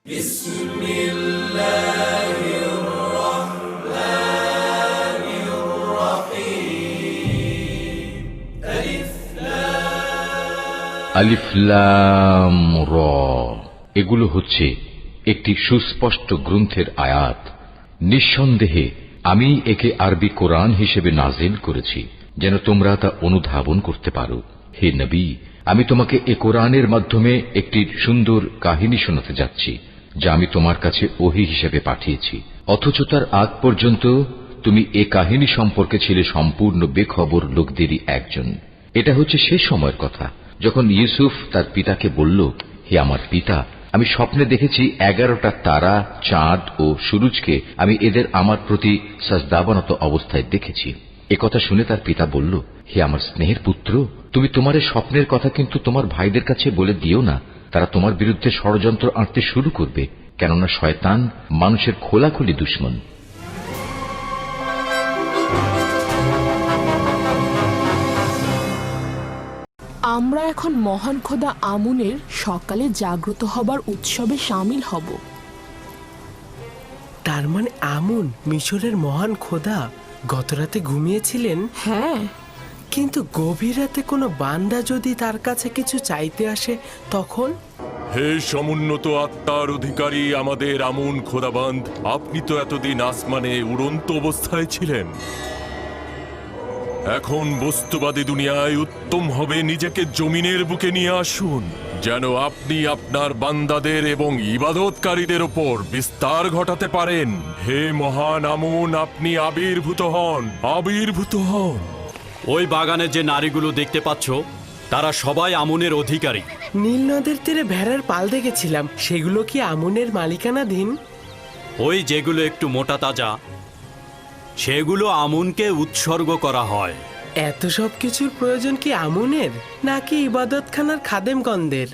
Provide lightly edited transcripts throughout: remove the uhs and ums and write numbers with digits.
بسم الله الرحمن الرحيم ألف আলিফ লাম র। এগুলো হচ্ছে একটি সুস্পষ্ট গ্রন্থের আয়াত। নিঃসন্দেহে আমি একে আরবি কোরআন হিসেবে নাজিল করেছি যেন তোমরা তা অনুধাবন করতে পারো। হে নবী, আমি তোমাকে এ কোরআনের মাধ্যমে একটি সুন্দর কাহিনী শোনাতে যাচ্ছি যা আমি তোমার কাছে ওহী হিসেবে পাঠিয়েছি, অথচ তার আগ পর্যন্ত তুমি এ কাহিনী সম্পর্কে ছিলে সম্পূর্ণ বেখবর লোকদেরই একজন। এটা হচ্ছে সে সময়ের কথা যখন ইউসুফ তার পিতাকে বলল, হে আমার পিতা, আমি স্বপ্নে দেখেছি 11টা তারা, চাঁদ ও সূরজকে আমি এদের আমার প্রতি সাজদাবনত অবস্থায় দেখেছি। একথা শুনে তার পিতা বলল, হে আমার স্নেহের পুত্র, তুমি তোমার এই স্বপ্নের কথা কিন্তু তোমার ভাইদের কাছে বলে দিও না। তারা তোমার বিরুদ্ধে ষড়যন্ত্র আঁটতে শুরু করবে, কেননা শয়তান মানুষের খোলাখুলি দুশমন। আমরা এখন মহান খোদা আমুনের সকালে জাগ্রত হবার উৎসবে সামিল হব। তার মানে আমুন মিশরের মহান খোদা গতরাতে ঘুমিয়েছিলেন? হ্যাঁ, কিন্তু গভীর রাতে কোনো বান্দা যদি তার কাছে কিছু চাইতে আসে তখন? হে সমুন্নত আত্মার অধিকারী আমাদের আমুন খোদাবন্দ, আপনি তো এতদিন আসমানে উড়ন্ত অবস্থায় ছিলেন। এখন বস্তুবাদী দুনিয়ায় উত্তম হবে নিজেকে জমিনের বুকে নিয়ে আসুন, যেন আপনি আপনার বান্দাদের এবং ইবাদতকারীদের ওপর বিস্তার ঘটাতে পারেন। হে মহান আমুন, আপনি আবির্ভূত হন, আবির্ভূত হন। ওই বাগানে যে নারীগুলো দেখতে পাচ্ছ তারা সবাই আমুনের অধিকারী। নীল নদের তীরে ভেড়ার পাল দেখেছিলাম, সেগুলো কি আমুনের মালিকানাধীন? ওই যেগুলো একটু মোটা তাজা সেগুলো আমুনকে উৎসর্গ করা হয়। এত সব কিছুর প্রয়োজন কি আমুনের নাকি ইবাদতখানার খাদেমগণদের?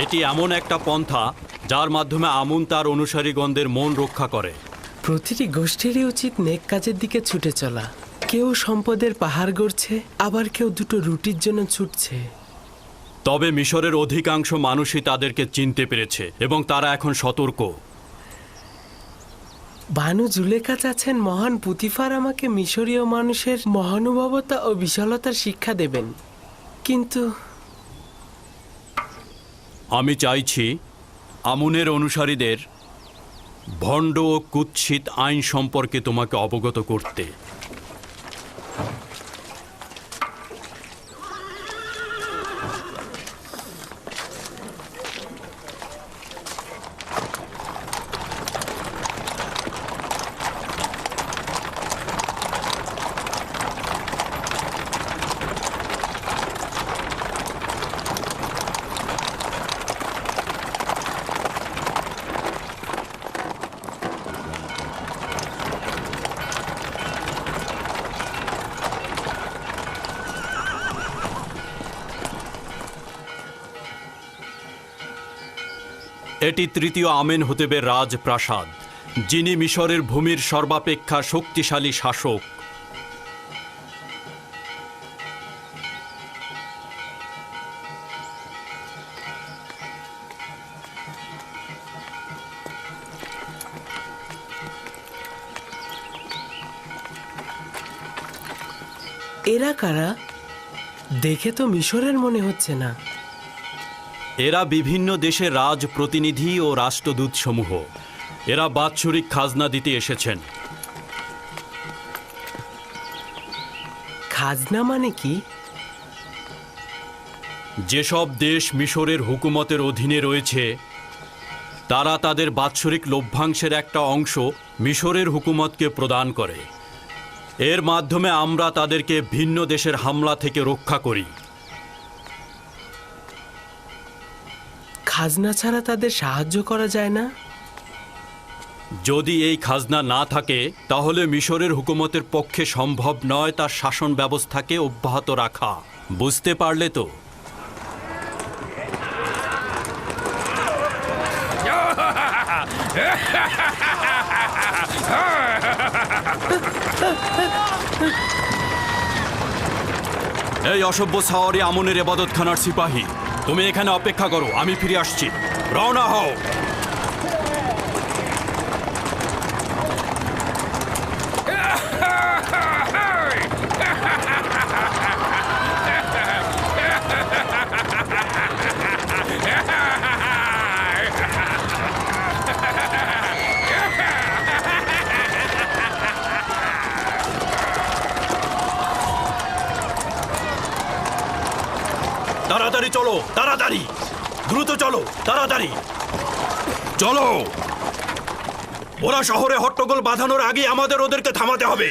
এটি এমন একটা পন্থা যার মাধ্যমে আমুন তার অনুসারীগণদের মন রক্ষা করে। প্রতিটি গোষ্ঠীরই উচিত নেক কাজের দিকে ছুটে চলা। কেউ সম্পদের পাহাড় গড়ছে, আবার কেউ দুটো রুটির জন্য ছুটছে। তবে মিশরের অধিকাংশ মানুষই তাদেরকে চিনতে পেরেছে এবং তারা এখন সতর্ক। বানু জুলেখা চাচ্ছেন মহান পুতিফার আমাকে মিশরীয় মানুষের মহানুভবতা ও বিশালতার শিক্ষা দেবেন, কিন্তু আমি চাইছি আমুনের অনুসারীদের ভণ্ড ও কুৎসিত আইন সম্পর্কে তোমাকে অবগত করতে। এটি তৃতীয় আমেনহোতেবের রাজপ্রাসাদ, যিনি মিশরের ভূমির সর্বাপেক্ষা শক্তিশালী শাসক। এরা কারা? দেখে তো মিশরের মনে হচ্ছে না। এরা বিভিন্ন দেশের রাজপ্রতিনিধি ও রাষ্ট্রদূত সমূহ। এরা বাৎসরিক খাজনা দিতে এসেছেন। খাজনা মানে কি? যেসব দেশ মিশরের হুকুমতের অধীনে রয়েছে তারা তাদের বাৎসরিক লভ্যাংশের একটা অংশ মিশরের হুকুমতকে প্রদান করে। এর মাধ্যমে আমরা তাদেরকে ভিন্ন দেশের হামলা থেকে রক্ষা করি। খাজনা ছাড়া তাদের সাহায্য করা যায় না? যদি এই খাজনা না থাকে তাহলে মিশরের হুকুমতের পক্ষে সম্ভব নয় তার শাসন ব্যবস্থাকে অব্যাহত রাখা। বুঝতে পারলে তো? এই অসভ্য সাওয়ারি আমনের এবাদতখানার সিপাহী, তুমি এখানে অপেক্ষা করো, আমি ফিরে আসছি। রওনা হও। তাড়াতাড়ি চলো, তাড়াতাড়ি, দ্রুত চলো, তাড়াতাড়ি চলো। ওরা শহরে হট্টগোল বাঁধানোর আগে আমাদের ওদেরকে থামাতে হবে।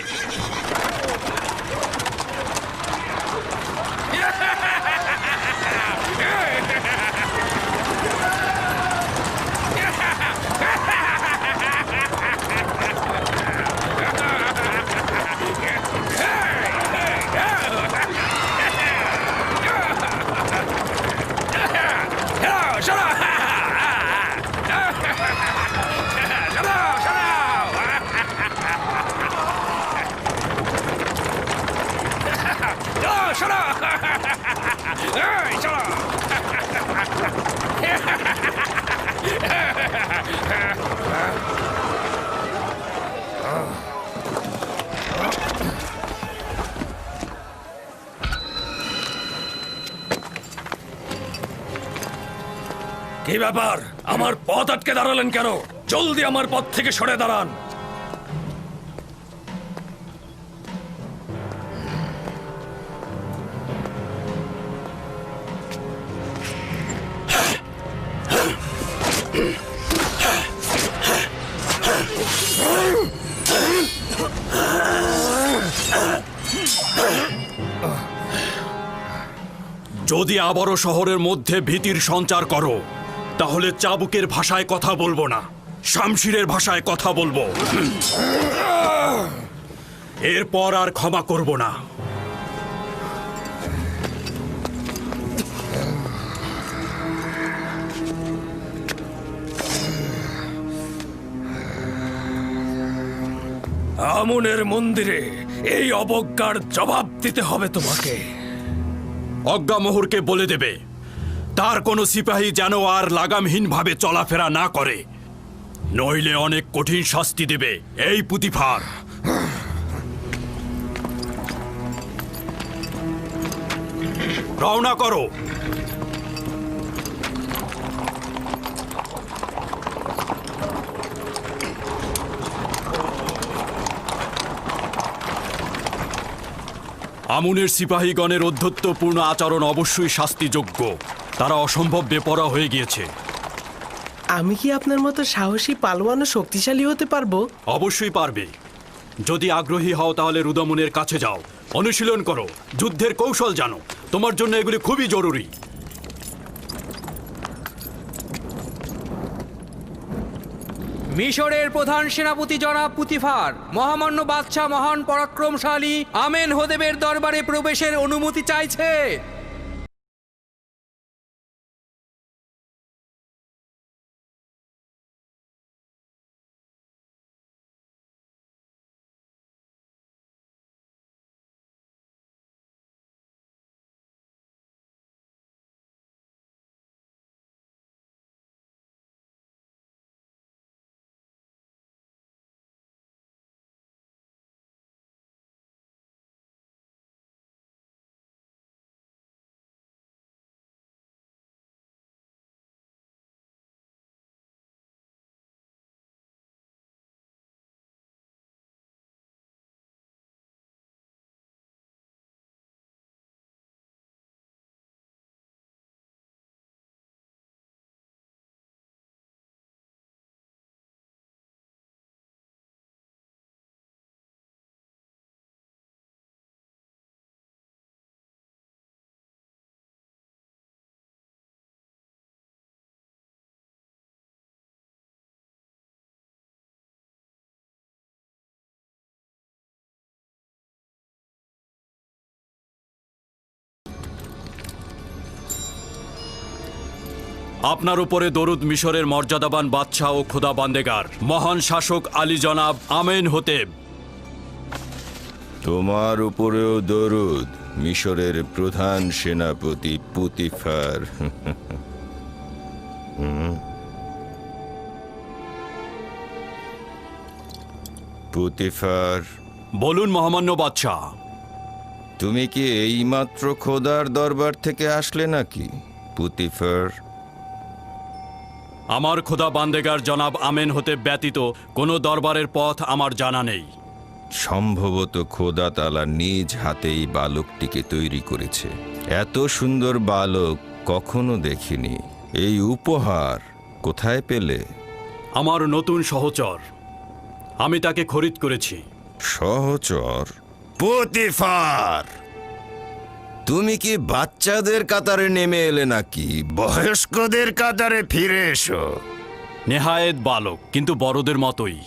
কি ব্যাপার? আমার পথ আটকে দাঁড়ালেন কেন? জলদি আমার পথ থেকে সরে দাঁড়ান। যদি আবারও শহরের মধ্যে ভীতির সঞ্চার করো তাহলে চাবুকের ভাষায় কথা বলবো না, শামশিরের ভাষায় কথা বলবো। এরপর আর ক্ষমা করব না। আমুনের মন্দিরে এই অবজ্ঞার জবাব দিতে হবে তোমাকে। অজ্ঞামোহরকে বলে দেবে তার কোনো সিপাহী যেন আর লাগামহীনভাবে চলাফেরা না করে, নইলে অনেক কঠিন শাস্তি দেবে এই পুতিফার। রওনা করো। আমুনের সিপাহীগণের অধ্যত্বপূর্ণ আচরণ অবশ্যই শাস্তিযোগ্য। তারা অসম্ভব বেপরোয়া হয়ে গিয়েছে। আমি কি আপনার মতো সাহসী পালোয়ান ও শক্তিশালী হতে পারবো? অবশ্যই পারবে। যদি আগ্রহী হও তাহলে রুদামুনের কাছে যাও, অনুশীলন করো, যুদ্ধের কৌশল জানো। তোমার জন্য এগুলি খুবই জরুরি। মিশরের প্রধান সেনাপতি জনাব পুতিফার মহামান্য বাদশাহ মহান পরাক্রমশালী আমেন হোদেবের দরবারে প্রবেশের অনুমতি চাইছে। আপনার উপরে দরুদ মিশরের মর্যাদাবান বাদশাহ ও খোদা বান্দেগার মহান শাসক আলী জনাব আমেন হোতেব। তোমার উপরেও দরুদ মিশরের প্রধান সেনাপতি পুতিফার। পুতিফার, বলুন মহামান্য বাদশাহ। তুমি কি এইমাত্র খোদার দরবার থেকে আসলে নাকি পুতিফার? আমার খোদা বান্দেগার জনাব আমেন হোতেব ব্যতীত কোনো দরবারের পথ আমার জানা নেই। সম্ভবত খোদা তাআলা নিজ হাতেই বালকটিকে তৈরি করেছে। এত সুন্দর বালক কখনো দেখিনি। এই উপহার কোথায় পেলে? আমার নতুন সহচর, আমি তাকে খরিদ করেছি। সহচর? পুতিফার, তুমি কি বাচ্চাদের কাতারে নেমে এলে নাকি বয়স্কদের কাতারে ফিরে এসো? নেহায়েত বালক, কিন্তু বড়দের মতোই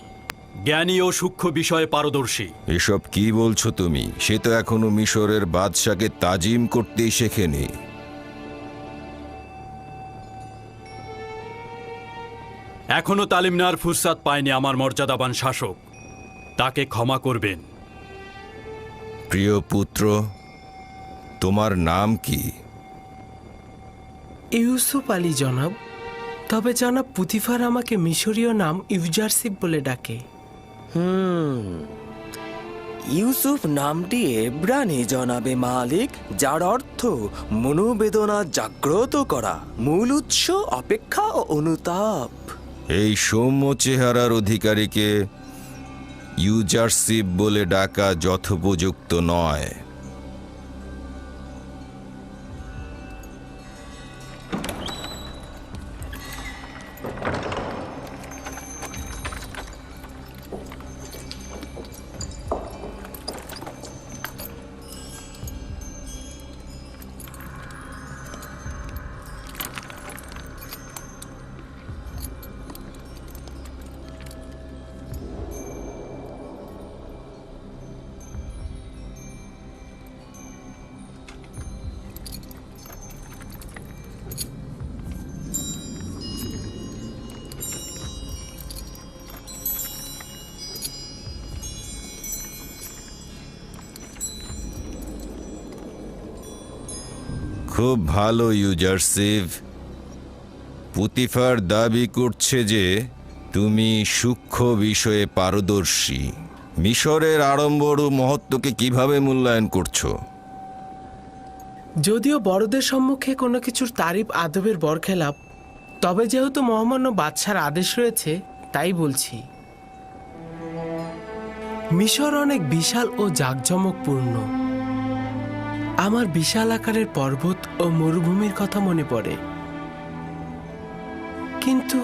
জ্ঞানী ও সূক্ষ্ম বিষয়ে পারদর্শী। এসব কি বলছো তুমি? সে তো এখনো মিশরের বাদশাকে তাজিম করতেই শেখেনি। এখনো তালিম নেওয়ার ফুরসাত পায়নি আমার মর্যাদাবান শাসক, তাকে ক্ষমা করবেন। প্রিয় পুত্র, তোমার নাম কি? ইউসুফ আলী জনাব। তবে জনাব পুতিফার আমাকে মিশরীয় নাম ইউজারসিফ বলে ডাকে। ইউসুফ নামটি এব্রানি জনাবে মালিক, যার অর্থ মনোবেদনা জাগ্রত করা, মূল উৎস অপেক্ষা ও অনুতাপ। এই সৌম্য চেহারার অধিকারীকে ইউজারসিফ বলে ডাকা যথোপযুক্ত নয়। খুব ভালো ইউজারসিফ। পুতিফার দাবি করছে যে তুমি সূক্ষ্ম বিষয়ে পারদর্শী। মিশরের আড়ম্বর ও মহত্বকে কিভাবে মূল্যায়ন করছো? যদিও বড়দের সম্মুখে কোনো কিছুর তারিফ আদবের বরখেলাপ, তবে যেহেতু মহামান্য বাদশার আদেশ রয়েছে তাই বলছি। মিশর অনেক বিশাল ও জাঁকজমকপূর্ণ। আমার বিশাল আকারের পর্বত ও মরুভূমির কথা মনে পড়ে, কিন্তু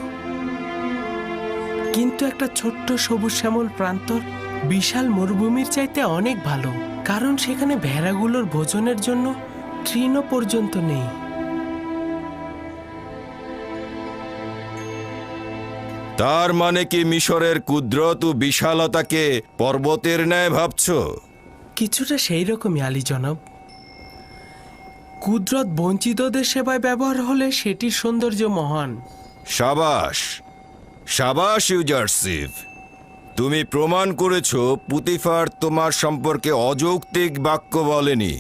একটা ছোট্ট সবুজ শ্যামল প্রান্তর বিশাল মরুভূমির চাইতে অনেক ভালো, কারণ সেখানে ভেড়াগুলোর ভোজনের জন্য তৃণ পর্যন্ত নেই। তার মানে কি মিশরের কুদরত ও বিশালতাকে পর্বতের ন্যায় ভাবছো? কিছুটা সেই রকমই আলী জনাব। কুদরত বঞ্চিতদের সেবায় ব্যবহার হলে সেটির সৌন্দর্য মহান। সাবাস, সাবাস ইউজারসিফ। তুমি প্রমাণ করেছো পুতিফার তোমার সম্পর্কে অযৌক্তিক বাক্য বলেনি।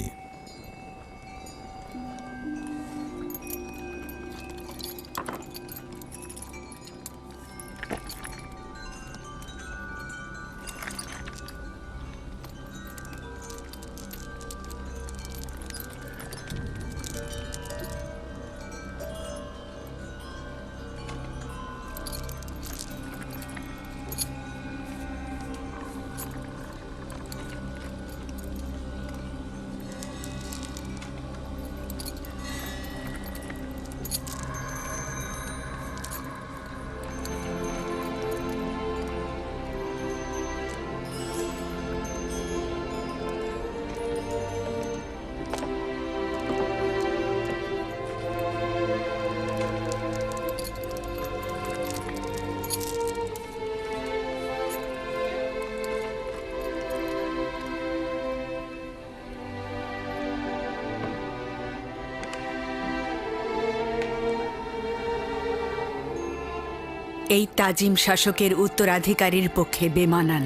এই তাজিম শাসকের উত্তরাধিকারীর পক্ষে বেমানান।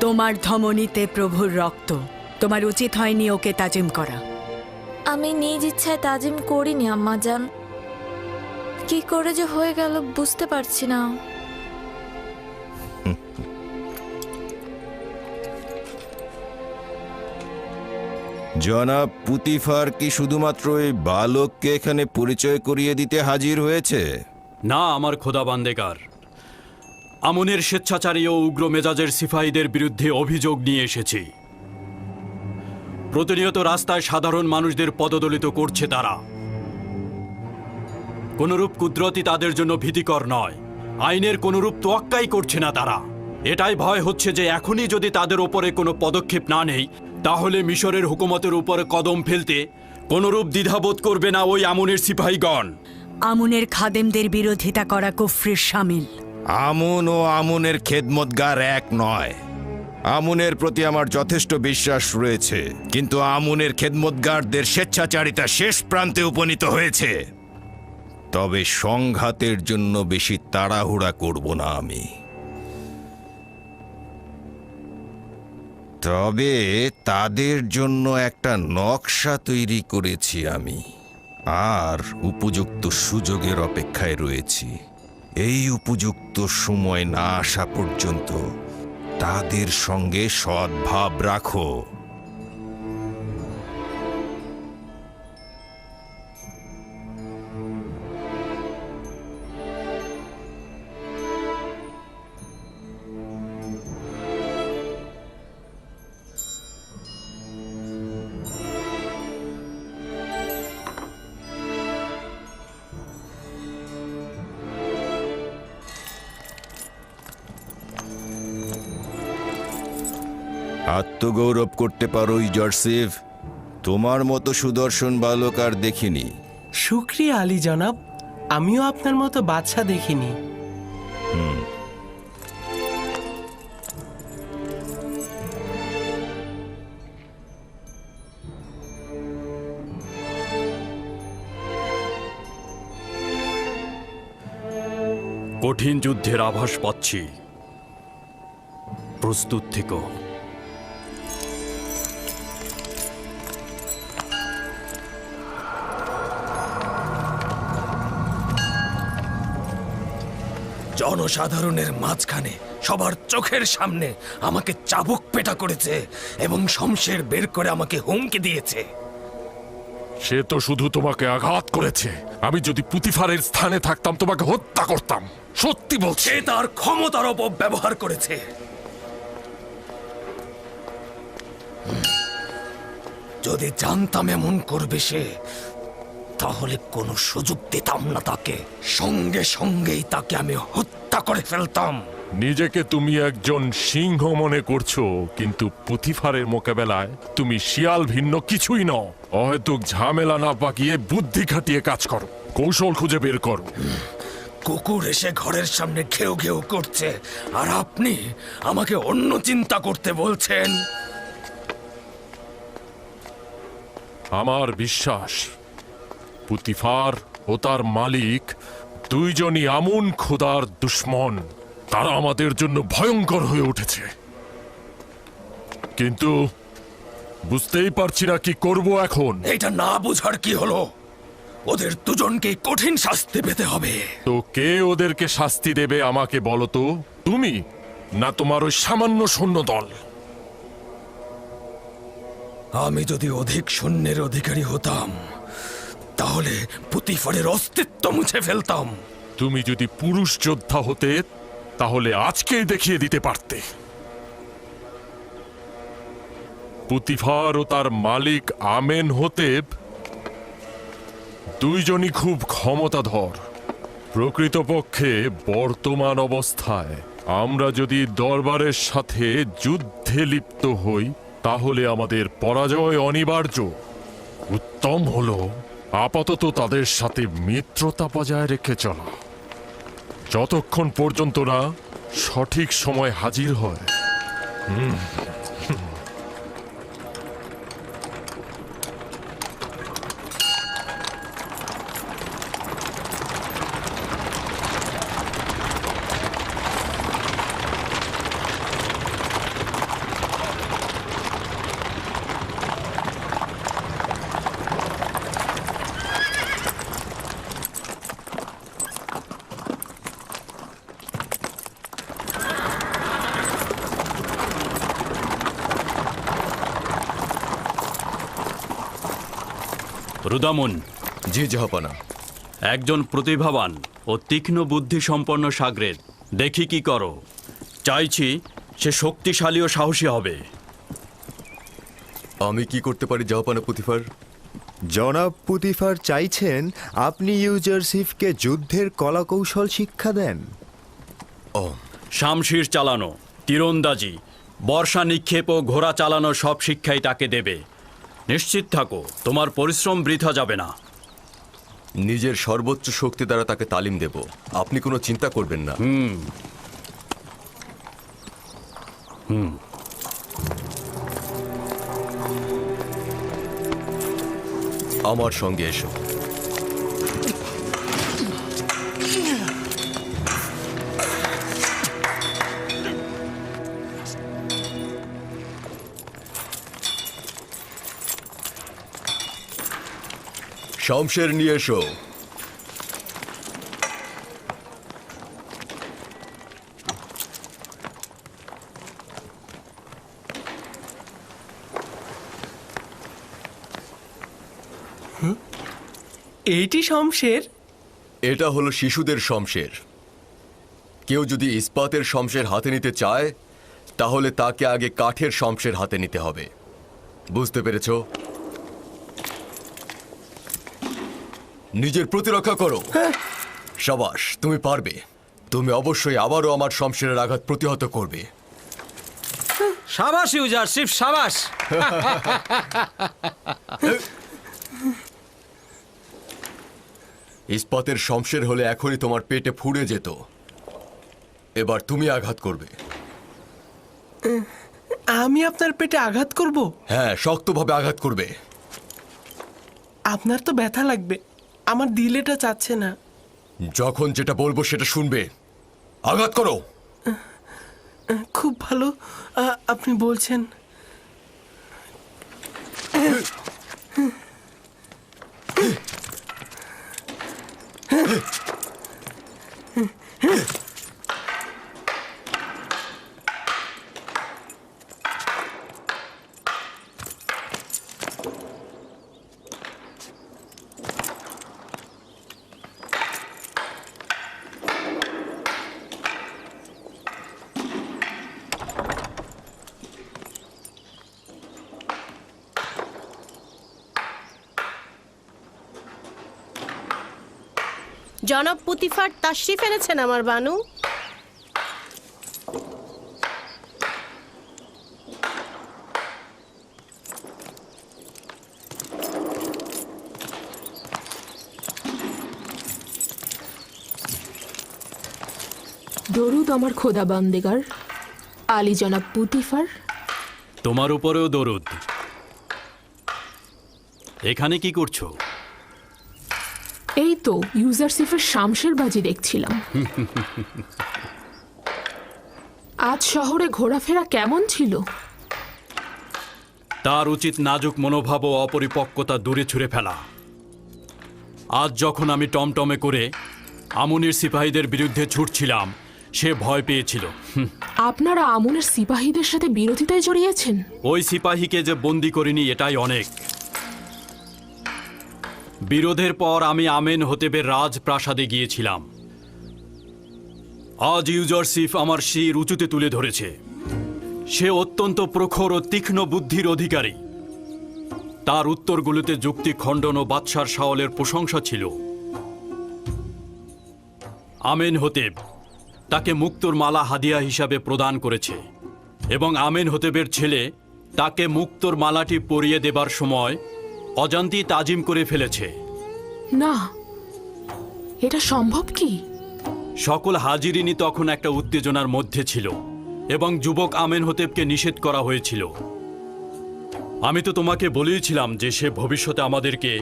তোমার ধমনীতে প্রভুর রক্ত, তোমার উচিত হয়নি ওকে তাজিম করা। আমি নিজ ইচ্ছায় তাজিম করিনি আম্মাজান, কি করে যে হয়ে গেল বুঝতে পারছি না। জনাব পুতিফার কি শুধুমাত্র এই বালককে এখানে পরিচয় করিয়ে দিতে হাজির হয়েছে? না আমার খোদা বান্দেগার, আমনের স্বেচ্ছাচারী ও উগ্র মেজাজের সিপাহীদের বিরুদ্ধে অভিযোগ নিয়ে এসেছি। প্রতিনিয়ত রাস্তায় সাধারণ মানুষদের পদদলিত করছে তারা। কোনরূপ কুদরতি তাদের জন্য ভীতিকর নয়, আইনের কোনরূপ তোয়াক্কাই করছে না তারা। এটাই ভয় হচ্ছে যে এখনই যদি তাদের ওপরে কোনো পদক্ষেপ না নেই, তাহলে মিশরের হুকুমতের উপরে কদম ফেলতে কোনরূপ দ্বিধাবোধ করবে না ওই আমনের সিপাহীগণ। আমনের খাদেমদের বিরোধিতা করা কুফরির শামিল। আমন ও আমনের খেদমতগার এক নয়। আমনের প্রতি আমার যথেষ্ট বিশ্বাস রয়েছে, কিন্তু আমনের খেদমতগারদের স্বেচ্ছাচারিতা শেষ প্রান্তে উপনীত হয়েছে। তবে সংঘাতের জন্য বেশি তাড়াহুড়া করব না আমি। তবে তাদের জন্য একটা নকশা তৈরি করেছি আমি, আর উপযুক্ত সুযোগের অপেক্ষায় রয়েছি। এই উপযুক্ত সময় না আসা পর্যন্ত তাদের সঙ্গে সদ্ভাব রাখো। আত্মগৌরব করতে পারো ইজারসিফ, তোমার মতো সুদর্শন বালক আর দেখিনি। শুক্রিয়া আলী জনাব, আমিও আপনার মতো বাদশা দেখিনি। কঠিন যুদ্ধের আভাস পাচ্ছি, প্রস্তুত থেকো। জনসাধারণের মাঝখানে সবার চোখের সামনে আমাকে চাবুক পেটা করেছে এবং শমশের বের করে আমাকে হুমকি দিয়েছে। সে তো শুধু তোমাকে আঘাত করেছে। আমি যদি পুতিফারের স্থানে থাকতাম তোমাকে হত্যা করতাম। সত্যি বলছি। সে তার ক্ষমতার অপব্যবহার করেছে। যদি জানতাম এমন করবে সে, তাহলে কোনো সুযোগ দিতাম না তাকে। সঙ্গে সঙ্গেই তাকে আমি হত্যা করে ফেলতাম। নিজেকে তুমি একজন সিংহ মনে করছো, কিন্তু পুতিফারের মোকাবেলায় তুমি শিয়াল ভিন্ন কিছুই নও। অহেতুক ঝামেলা না পাকিয়ে বুদ্ধি খাটিয়ে কাজ করো, কৌশল খুঁজে বের করো। কুকুর এসে ঘরের সামনে ঘেউ ঘেউ করছে, আর আপনি আমাকে অন্য চিন্তা করতে বলছেন। আমার বিশ্বাস পুতিফার ও তার মালিক দুইজনই আমন খোদার দুশ্মন। তারা আমাদের জন্য ভয়ঙ্কর হয়ে উঠেছে, কিন্তু বুঝতেই পারছি না কি করব এখন। এটা না বুঝার কি হলো? ওদের দুজনকে কঠিন শাস্তি পেতে হবে। তো কে ওদেরকে শাস্তি দেবে আমাকে বলো তো? তুমি না তোমার ওই সামান্য সৈন্য দল? আমি যদি অধিক সৈন্যের অধিকারী হতাম, তাহলে পুতিফারের অস্তিত্ব মুছে ফেলতাম। তুমি যদি পুরুষ যোদ্ধা হতে, তাহলে আজকেই দেখিয়ে দিতে পারতে। পুতিফার ও তার মালিক আমেন হোতেব দুইজনই খুব ক্ষমতাধর। প্রকৃতপক্ষে বর্তমান অবস্থায় আমরা যদি দরবারের সাথে যুদ্ধে লিপ্ত হই, তাহলে আমাদের পরাজয় অনিবার্য। উত্তম হলো আপাতত তাদের সাথে মিত্রতা বজায় রেখে চলা, যতক্ষণ পর্যন্ত না সঠিক সময় হাজির হয়। রুদামুন, জি জাহাপানা। একজন প্রতিভাবান ও তীক্ষ্ণ বুদ্ধি সম্পন্ন সাগরেদ। দেখি কি করো। চাইছি সে শক্তিশালী ও সাহসী হবে। আমি কি করতে পারি জাহাপানা পুতিফার? জনাব পুতিফার চাইছেন আপনি ইউজারসিফকে যুদ্ধের কলাকৌশল শিক্ষা দেন। শামশির চালানো, তীরন্দাজি, বর্ষা নিক্ষেপ ও ঘোড়া চালানো সব শিক্ষাই তাকে দেবে। নিশ্চিত থাকো, তোমার পরিশ্রম বৃথা যাবে না। নিজের সর্বোচ্চ শক্তি দ্বারা তাকে তালিম দেব, আপনি কোনো চিন্তা করবেন না। আমার সঙ্গে এসো। শমশের নিয়ে এসো। এইটি শমশের? এটা হলো শিশুদের শমশের। কেউ যদি ইস্পাতের শমশের হাতে নিতে চায় তাহলে তাকে আগে কাঠের শমশের হাতে নিতে হবে। বুঝতে পেরেছো? নিজের প্রতিরক্ষা করো। সাবাস, তুমি পারবে। তুমি অবশ্যই আবারও আমার শমশেরের আঘাত প্রতিহত করবে। সাবাস ইউজারশিপ, সাবাস। ইস্পাতের শমশের হলে এখনই তোমার পেটে ফুঁড়ে যেত। এবার তুমি আঘাত করবে। আমি আপনার পেটে আঘাত করব? হ্যাঁ, শক্তভাবে আঘাত করবে। আপনার তো ব্যথা লাগবে, আমার দিলেটা চাচ্ছে না। যখন যেটা বলবো সেটা শুনবে। আঘাত করো। খুব ভালো, আপনি বলছেন। জনাব পুতিফার তাশরিফ এনেছেন আমার বানু। দরুদ আমার খোদা বান্দেগার আলী জনাব পুতিফার। তোমার উপরেও দরুদ। এখানে কি করছো? এই তো ইউজারসিফের শামশের বাজি দেখছিলাম। আজ শহরে ঘোরাফেরা কেমন ছিল? তার উচিত নাজুক মনোভাব ও অপরিপক্কতা দূরে ছুঁড়ে ফেলা। আজ যখন আমি টমটমে করে আমুনির সিপাহীদের বিরুদ্ধে ছুটছিলাম, সে ভয় পেয়েছিল। আপনারা আমুনের সিপাহীদের সাথে বিরোধিতায় জড়িয়েছেন? ওই সিপাহীকে যে বন্দি করিনি এটাই অনেক। বিরোধের পর আমি আমেন হতেবের রাজপ্রাসাদে গিয়েছিলাম। আজ ইউজারসিফ আমার শির উঁচুতে তুলে ধরেছে। সে অত্যন্ত প্রখর ও তীক্ষ্ণ বুদ্ধির অধিকারী। তার উত্তরগুলোতে যুক্তি খণ্ডন ও বাদশার শাওলের প্রশংসা ছিল। আমেন হতেব তাকে মুক্তোর মালা হাদিয়া হিসাবে প্রদান করেছে এবং আমেন হতেবের ছেলে তাকে মুক্তোর মালাটি পরিয়ে দেবার সময় অজান্তি তাজিম করে ফেলেছে। না, এটা সম্ভব কি? সকল হাজিরিনী তখন একটা উত্তেজনার মধ্যে ছিল এবং যুবক আমেন হতেবকে নিষেধ করা হয়েছিল। আমি তো তোমাকে বলেইছিলাম যে সে ভবিষ্যতে আমাদেরকে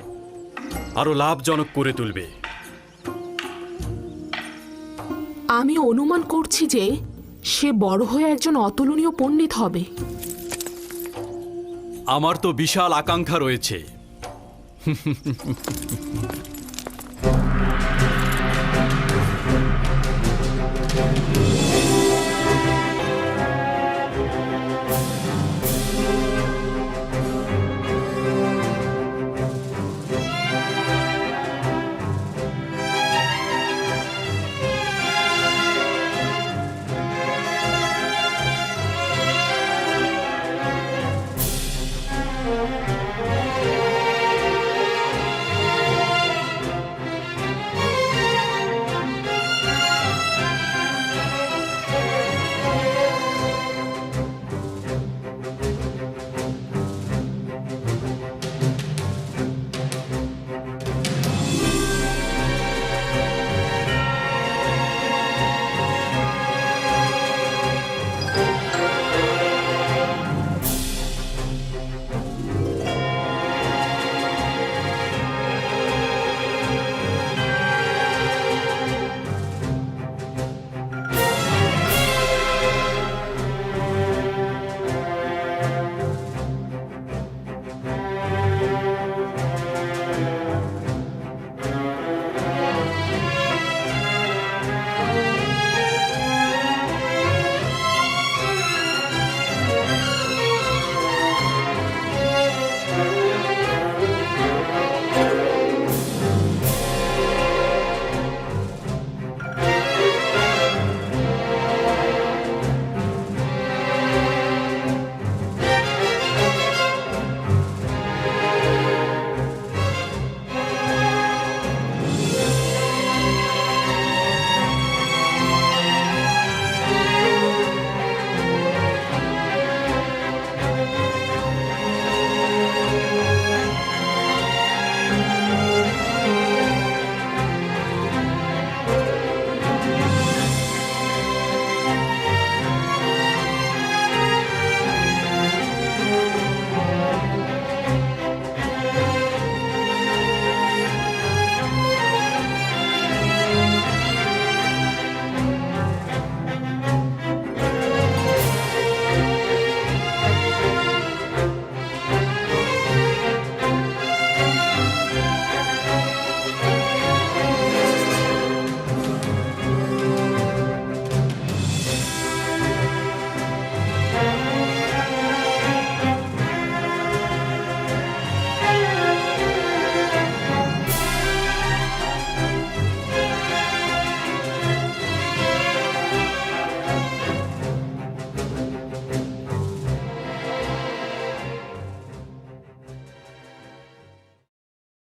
আরো লাভজনক করে তুলবে। আমি অনুমান করছি যে সে বড় হয়ে একজন অতুলনীয় পণ্ডিত হবে। আমার তো বিশাল আকাঙ্ক্ষা রয়েছে।